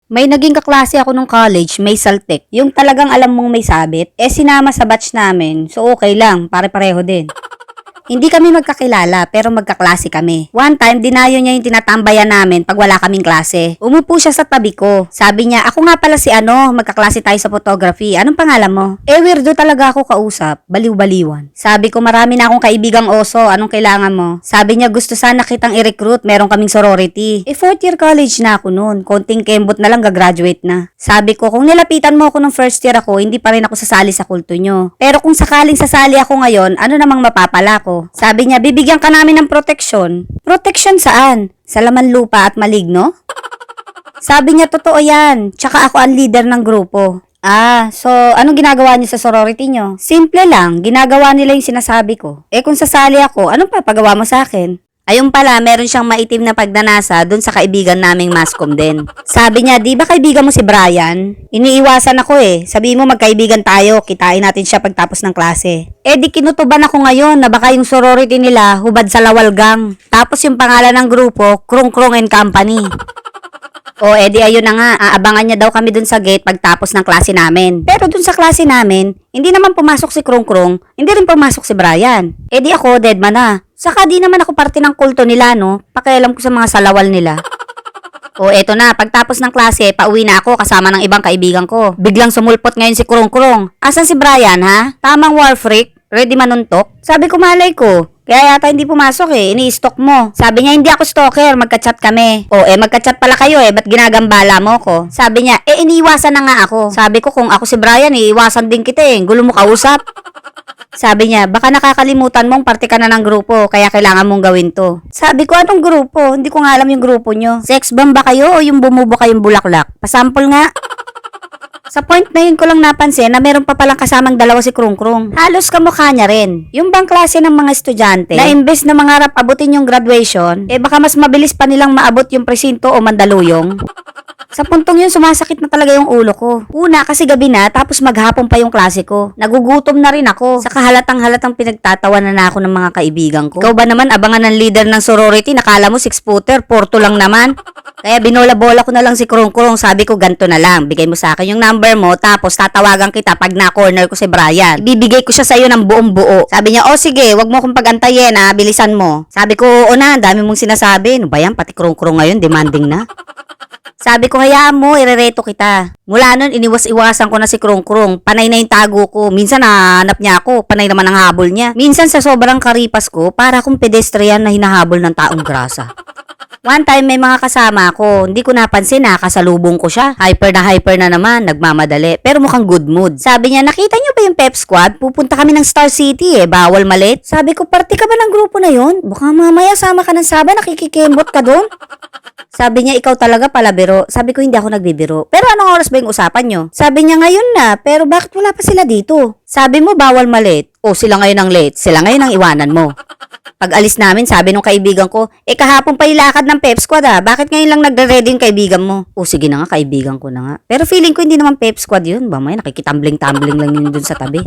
May naging kaklase ako nung college, may saltek. Yung talagang alam mong may sabit, sinama sa batch namin. So okay lang, pare-pareho din. Hindi kami magkakilala pero magkaklase kami. One time, dinayo niya yung tinatambayan namin pag wala kaming klase. Umupo siya sa tabi ko. Sabi niya, ako nga pala si magkaklase tayo sa photography. Anong pangalan mo? Weirdo talaga ako kausap. Baliw-baliwan. Sabi ko, marami na akong kaibigang oso. Anong kailangan mo? Sabi niya, gusto sana kitang i-recruit. Meron kaming sorority. Fourth year college na ako noon. Konting kembot na lang, gagraduate na. Sabi ko, kung nilapitan mo ako nung first year ako, hindi pa rin ako sasali sa kulto nyo. Pero kung sakaling sasali ako ngayon, ano namang mapapala ko? Sabi niya, bibigyan ka namin ng proteksyon. Proteksyon saan? Sa laman lupa at maligno? Sabi niya, totoo yan. Tsaka ako ang leader ng grupo. So anong ginagawa niyo sa sorority niyo? Simple lang, ginagawa nila yung sinasabi ko. Kung sasali ako, anong papagawa mo sa akin? Ayun pala, meron siyang maitim na pagdanasa dun sa kaibigan naming mascom din. Sabi niya, di ba kaibigan mo si Brian? Iniiwasan ako Sabihin mo magkaibigan tayo, kitain natin siya pagtapos ng klase. Di kinutuban ako ngayon na baka yung sorority nila hubad sa lawalgang. Tapos yung pangalan ng grupo, Krung Krung and Company. Di ayun na nga, aabangan niya daw kami dun sa gate pagtapos ng klase namin. Pero dun sa klase namin, hindi naman pumasok si Krung Krung, hindi rin pumasok si Brian. Di ako, deadman na. Saka di naman ako parte ng kulto nila, no? Pakialam ko sa mga salawal nila. Eto na, pagtapos ng klase, pauwi na ako kasama ng ibang kaibigan ko. Biglang sumulpot ngayon si Krung Krung. Asan si Brian, ha? Tamang war freak? Ready manuntok? Sabi ko, malay ko. Kaya yata hindi pumasok ini-stalk mo. Sabi niya, hindi ako stalker, magka-chat kami. Magka-chat pala kayo ba't ginagambala mo ko? Sabi niya, iniiwasan na nga ako. Sabi ko, kung ako si Brian, iiwasan din kita gulo mo kausap. Sabi niya, baka nakakalimutan mong parte ka na ng grupo, kaya kailangan mong gawin to. Sabi ko, anong grupo? Hindi ko nga alam yung grupo nyo. Sex bomb ba kayo o yung bumubo kayong bulaklak? Pasample nga. Sa point na yun ko lang napansin na meron pa palang kasamang dalawa si Krung Krung. Halos kamukha niya rin. Yung bang klase ng mga estudyante na imbes na mangarap abutin yung graduation, baka mas mabilis pa nilang maabot yung presinto o mandaluyong. Sa puntong yun, sumasakit na talaga yung ulo ko. Una, kasi gabi na, tapos maghapon pa yung klase ko. Nagugutom na rin ako. Sa kahalatang-halatang pinagtatawanan na ako ng mga kaibigan ko. Ikaw ba naman, abangan ng leader ng sorority, nakala mo 6-footer, porto lang naman. Kaya binola-bola ko na lang si Krung Krung, sabi ko ganto na lang. Bigay mo sa akin yung number mo, tapos tatawagan kita pag na-corner ko si Brian. Ibibigay ko siya sa'yo ng buong buo. Sabi niya, sige, wag mo akong pagantayin bilisan mo. Sabi ko, oo na, dami mong sinasabi. Ano ba yan, pati Krung Krung ngayon, demanding na. Sabi ko, hayaan mo, irereto kita. Mula nun, iniwas-iwasan ko na si Krung Krung. Panay na yung tago ko. Minsan nahanap niya ako, panay naman ang habol niya. Minsan sa sobrang karipas ko, para akong pedestrian na hinahabol ng taong grasa. One time, may mga kasama ako. Hindi ko napansin kasalubong ko siya. Hyper na naman, nagmamadali. Pero mukhang good mood. Sabi niya, nakita niyo ba yung pep squad? Pupunta kami ng Star City bawal malit. Sabi ko, parte ka ba ng grupo na yon? Baka mamaya sama ka ng Saba, nakikikembot ka doon. Sabi niya, ikaw talaga pala biro. Sabi ko, hindi ako nagbibiro. Pero anong oras ba yung usapan nyo? Sabi niya, ngayon na. Pero bakit wala pa sila dito? Sabi mo, bawal malate. Sila ngayon ang late. Sila ngayon ang iwanan mo. Pag alis namin, sabi nung kaibigan ko, kahapon pa ilakad ng pep squad Bakit ngayon lang nagre-ready yung kaibigan mo? Sige na nga, kaibigan ko na nga. Pero feeling ko hindi naman pep squad yun. Ba may nakikitambling-tumbling lang yun dun sa tabi.